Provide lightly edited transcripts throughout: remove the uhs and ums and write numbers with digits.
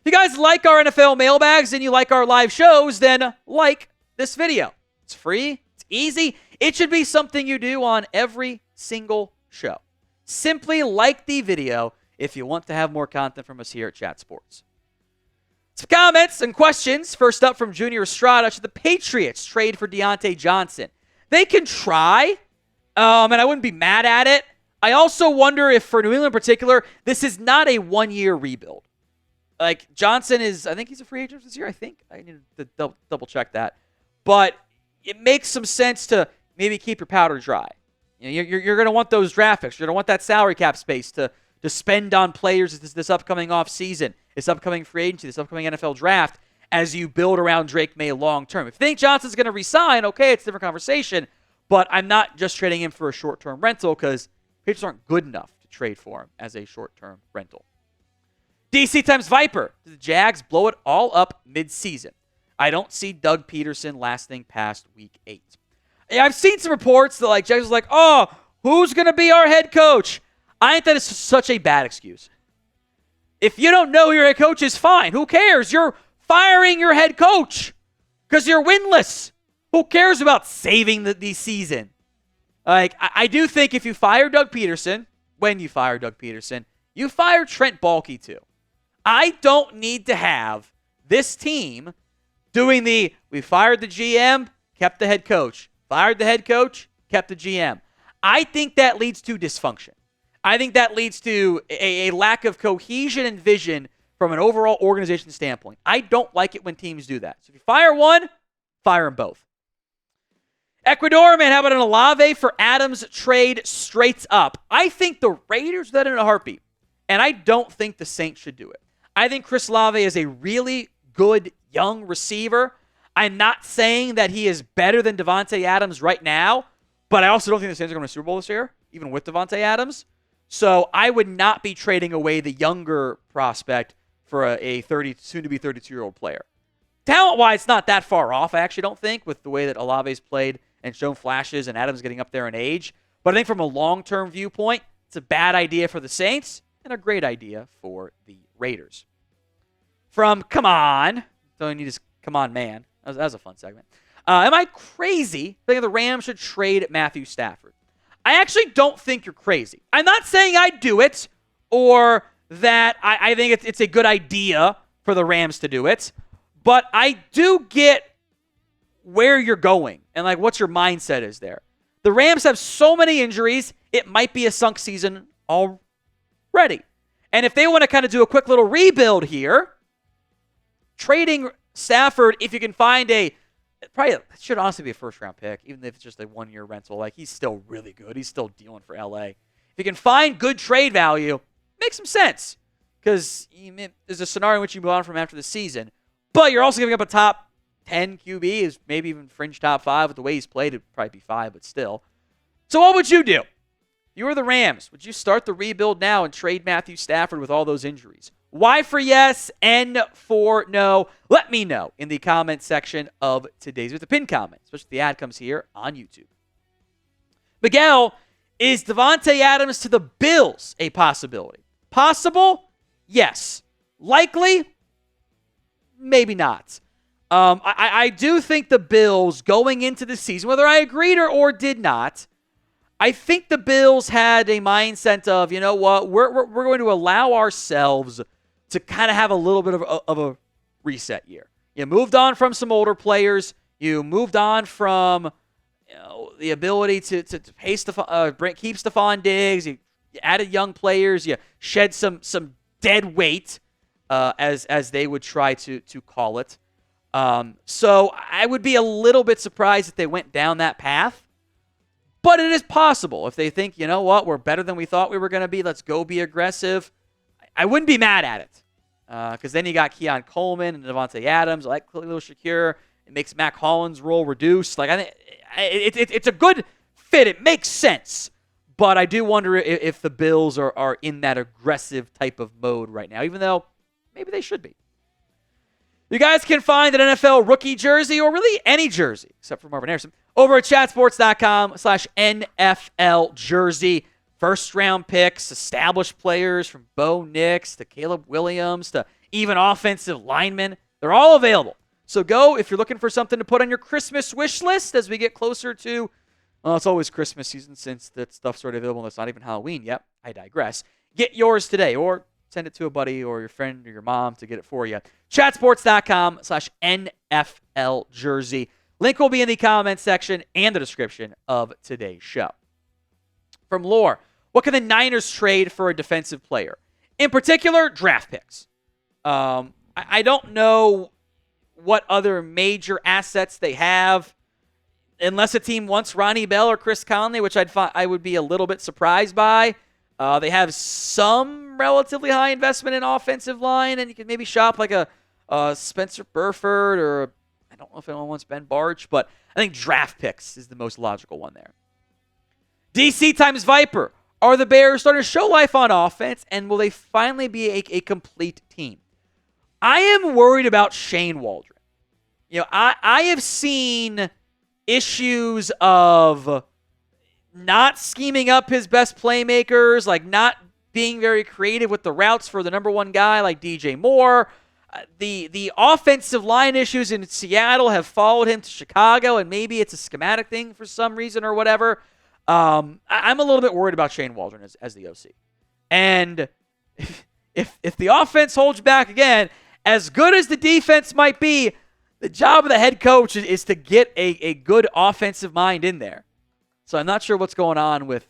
you guys like our NFL mailbags and you like our live shows, then like this video. It's free. It's easy. It should be something you do on every single show. Simply like the video if you want to have more content from us here at Chat Sports. Some comments and questions. First up from Junior Estrada. Should the Patriots trade for Diontae Johnson? They can try, and I wouldn't be mad at it. I also wonder if, for New England in particular, this is not a one-year rebuild. Like, Johnson is, I think he's a free agent this year, I think. I need to double-check that. But it makes some sense to maybe keep your powder dry. You know, you're going to want those draft picks. You're going to want that salary cap space to spend on players this upcoming offseason, this upcoming free agency, this upcoming NFL draft, as you build around Drake May long-term. If you think Johnson's going to resign, okay, it's a different conversation. But I'm not just trading him for a short-term rental because Patriots aren't good enough to trade for him as a short-term rental. DC times Viper. Do the Jags blow it all up mid-season? I don't see Doug Pederson lasting past week 8. I've seen some reports that like Jags was like, oh, who's going to be our head coach? I think that is such a bad excuse. If you don't know who your head coach is, fine. Who cares? You're firing your head coach because you're winless. Who cares about saving the season? Like, I do think if you fire Doug Pederson, when you fire Doug Pederson, you fire Trent Baalke too. I don't need to have this team doing we fired the GM, kept the head coach. Fired the head coach, kept the GM. I think that leads to dysfunction. I think that leads to a lack of cohesion and vision from an overall organization standpoint. I don't like it when teams do that. So if you fire one, fire them both. Ecuador, man, how about an Olave for Adams trade straight up? I think the Raiders did that in a heartbeat, and I don't think the Saints should do it. I think Chris Olave is a really good young receiver. I'm not saying that he is better than Davante Adams right now, but I also don't think the Saints are going to Super Bowl this year, even with Davante Adams. So I would not be trading away the younger prospect for a soon-to-be 32-year-old player. Talent-wise, it's not that far off, I actually don't think, with the way that Olave's played and shown flashes and Adams getting up there in age. But I think from a long-term viewpoint, it's a bad idea for the Saints and a great idea for the Raiders. From Come On, don't need to Come On Man. That was a fun segment. Am I crazy thinking the Rams should trade Matthew Stafford? I actually don't think you're crazy. I'm not saying I'd do it or that I think it's a good idea for the Rams to do it, but I do get where you're going and like what your mindset is there. The Rams have so many injuries, it might be a sunk season already. And if they want to kind of do a quick little rebuild here, trading Stafford, if you can find probably it should honestly be a first-round pick, even if it's just a one-year rental. Like, he's still really good. He's still dealing for LA. If you can find good trade value, it makes some sense. Because there's a scenario in which you move on from after the season. But you're also giving up a top 10 QB, is maybe even fringe top 5. With the way he's played, it'd probably be 5, but still. So what would you do? If you were the Rams, would you start the rebuild now and trade Matthew Stafford with all those injuries? Y for yes, N for no. Let me know in the comment section of today's with the pinned comment, especially if the ad comes here on YouTube. Miguel, is Davante Adams to the Bills a possibility? Possible? Yes. Likely? Maybe not. I do think the Bills going into the season, whether I agreed or did not, I think the Bills had a mindset of, you know what, we're going to allow ourselves to kind of have a little bit of a reset year. You moved on from some older players. You moved on from the ability to pay keep Stephon Diggs. You added young players. You shed some dead weight, as they would try to call it. So I would be a little bit surprised if they went down that path. But it is possible. If they think, you know what, we're better than we thought we were going to be, let's go be aggressive. I wouldn't be mad at it. Because then you got Keon Coleman and Davante Adams. I like Khalil Shakir. It makes Mac Hollins' role reduced. Like, I think it's a good fit. It makes sense. But I do wonder if the Bills are in that aggressive type of mode right now, even though maybe they should be. You guys can find an NFL rookie jersey, or really any jersey, except for Marvin Harrison, over at chatsports.com/NFL jersey. First-round picks, established players from Bo Nix to Caleb Williams to even offensive linemen. They're all available. So go if you're looking for something to put on your Christmas wish list as we get closer to, well, it's always Christmas season since that stuff's already available and it's not even Halloween yet. I digress. Get yours today or send it to a buddy or your friend or your mom to get it for you. Chatsports.com/NFL jersey. Link will be in the comments section and the description of today's show. From Lore, what can the Niners trade for a defensive player? In particular, draft picks. I don't know what other major assets they have, unless a team wants Ronnie Bell or Chris Conley, which I would be a little bit surprised by. They have some relatively high investment in offensive line, and you can maybe shop like a Spencer Burford or I don't know if anyone wants Ben Barch, but I think draft picks is the most logical one there. DC times Viper. Are the Bears starting to show life on offense, and will they finally be a complete team? I am worried about Shane Waldron. I have seen issues of not scheming up his best playmakers, like not being very creative with the routes for the number one guy like DJ Moore. The offensive line issues in Seattle have followed him to Chicago, and maybe it's a schematic thing for some reason or whatever. I'm a little bit worried about Shane Waldron as the OC. And if the offense holds back again, as good as the defense might be, the job of the head coach is to get a good offensive mind in there. So I'm not sure what's going on with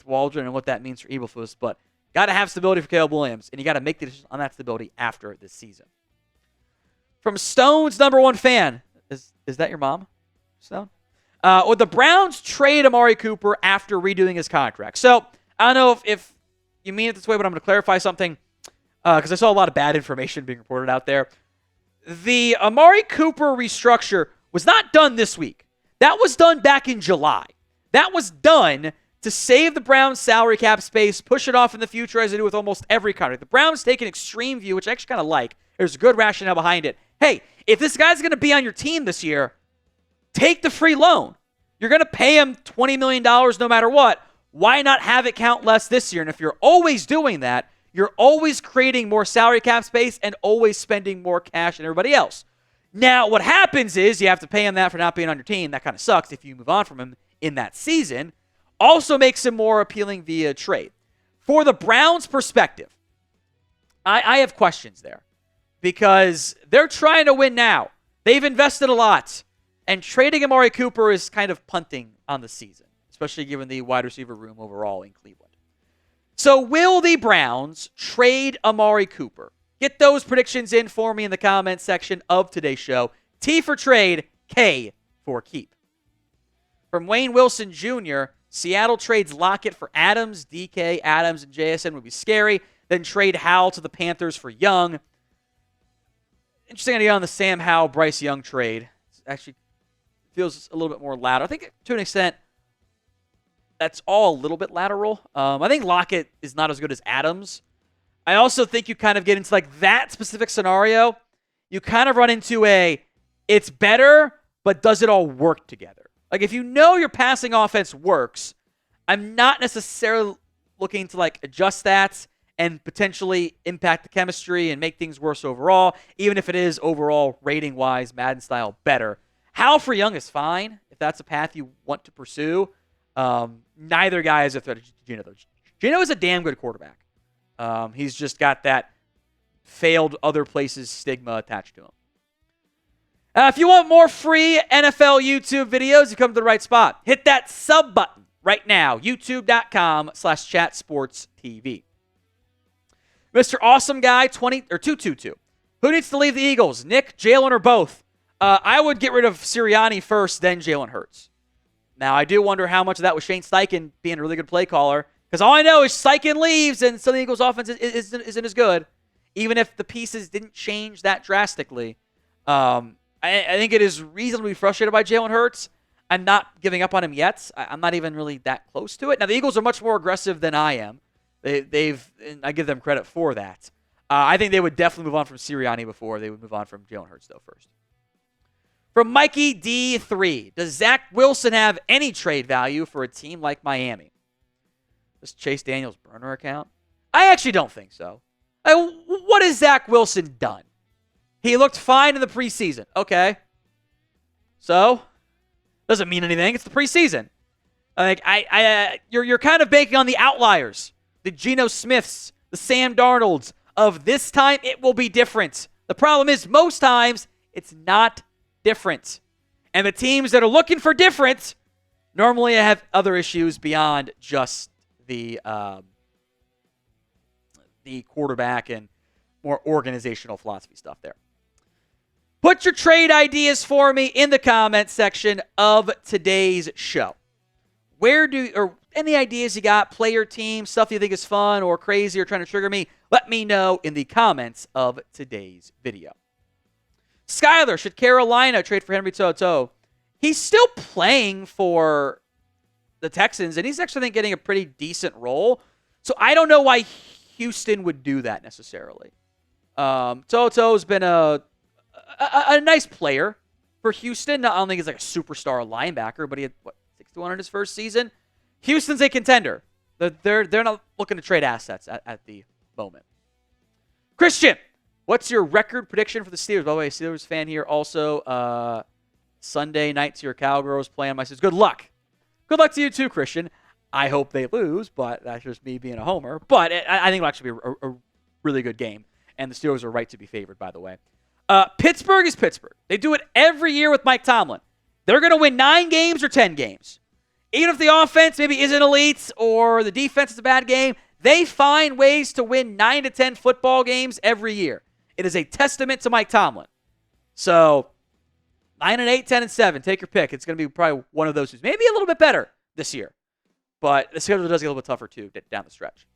Waldron and what that means for Eberflus, but got to have stability for Caleb Williams, and you got to make the decision on that stability after this season. From Stone's number one fan, is that your mom, Stone? Would the Browns trade Amari Cooper after redoing his contract? So I don't know if you mean it this way, but I'm going to clarify something because I saw a lot of bad information being reported out there. The Amari Cooper restructure was not done this week. That was done back in July. That was done to save the Browns' salary cap space, push it off in the future as they do with almost every contract. The Browns take an extreme view, which I actually kind of like. There's a good rationale behind it. Hey, if this guy's going to be on your team this year, take the free loan. You're going to pay him $20 million no matter what. Why not have it count less this year? And if you're always doing that, you're always creating more salary cap space and always spending more cash than everybody else. Now, what happens is you have to pay him that for not being on your team. That kind of sucks if you move on from him in that season. Also makes him more appealing via trade. For the Browns' perspective, I have questions there because they're trying to win now. They've invested a lot. And trading Amari Cooper is kind of punting on the season, especially given the wide receiver room overall in Cleveland. So will the Browns trade Amari Cooper? Get those predictions in for me in the comments section of today's show. T for trade, K for keep. From Wayne Wilson Jr., Seattle trades Lockett for Adams. DK, Adams, and JSN would be scary. Then trade Howell to the Panthers for Young. Interesting idea on the Sam Howell, Bryce Young trade. It's actually feels a little bit more lateral. I think to an extent, that's all a little bit lateral. I think Lockett is not as good as Adams. I also think you kind of get into like that specific scenario. You kind of run into it's better, but does it all work together? Like if you know your passing offense works, I'm not necessarily looking to like adjust that and potentially impact the chemistry and make things worse overall, even if it is overall rating-wise, Madden style better. Howell for Young is fine if that's a path you want to pursue. Neither guy is a threat to Geno, though. Geno is a damn good quarterback. He's just got that failed other places stigma attached to him. If you want more free NFL YouTube videos, you come to the right spot. Hit that sub button right now, youtube.com/chatsportstv. Mr. Awesome Guy 222. Who needs to leave the Eagles? Nick, Jalen, or both? I would get rid of Sirianni first, then Jalen Hurts. Now, I do wonder how much of that was Shane Steichen being a really good play caller, because all I know is Steichen leaves and so the Eagles' offense isn't as good, even if the pieces didn't change that drastically. I think it is reasonably frustrated by Jalen Hurts. I'm not giving up on him yet. I'm not even really that close to it. Now, the Eagles are much more aggressive than I am. And I give them credit for that. I think they would definitely move on from Sirianni before they would move on from Jalen Hurts, though, first. From Mikey D3, does Zach Wilson have any trade value for a team like Miami? This Chase Daniels burner account? I actually don't think so. What has Zach Wilson done? He looked fine in the preseason. Okay. So, doesn't mean anything. It's the preseason. You're kind of banking on the outliers. The Geno Smiths, the Sam Darnolds of this time. It will be different. The problem is most times it's not different. And the teams that are looking for different normally have other issues beyond just the quarterback and more organizational philosophy stuff there. Put your trade ideas for me in the comment section of today's show. Or any ideas you got, player, team, stuff you think is fun or crazy or trying to trigger me, let me know in the comments of today's video. Skyler, should Carolina trade for Henry To'oTo'o? He's still playing for the Texans, and he's actually, I think, getting a pretty decent role. So I don't know why Houston would do that necessarily. To'oTo'o's been a nice player for Houston. I don't think he's like a superstar linebacker, but he had, 61 in his first season. Houston's a contender. They're not looking to trade assets at the moment. Christian, what's your record prediction for the Steelers? By the way, Steelers fan here also. Sunday night to your Cowgirls playing my sisters. Good luck. Good luck to you too, Christian. I hope they lose, but that's just me being a homer. But I think it'll actually be a really good game. And the Steelers are right to be favored, by the way. Pittsburgh is Pittsburgh. They do it every year with Mike Tomlin. They're going to win 9 games or 10 games. Even if the offense maybe isn't elite or the defense is a bad game, they find ways to win 9 to 10 football games every year. It is a testament to Mike Tomlin. So 9-8, 10-7. Take your pick. It's going to be probably one of those two. Maybe a little bit better this year. But the schedule does get a little bit tougher, too, down the stretch.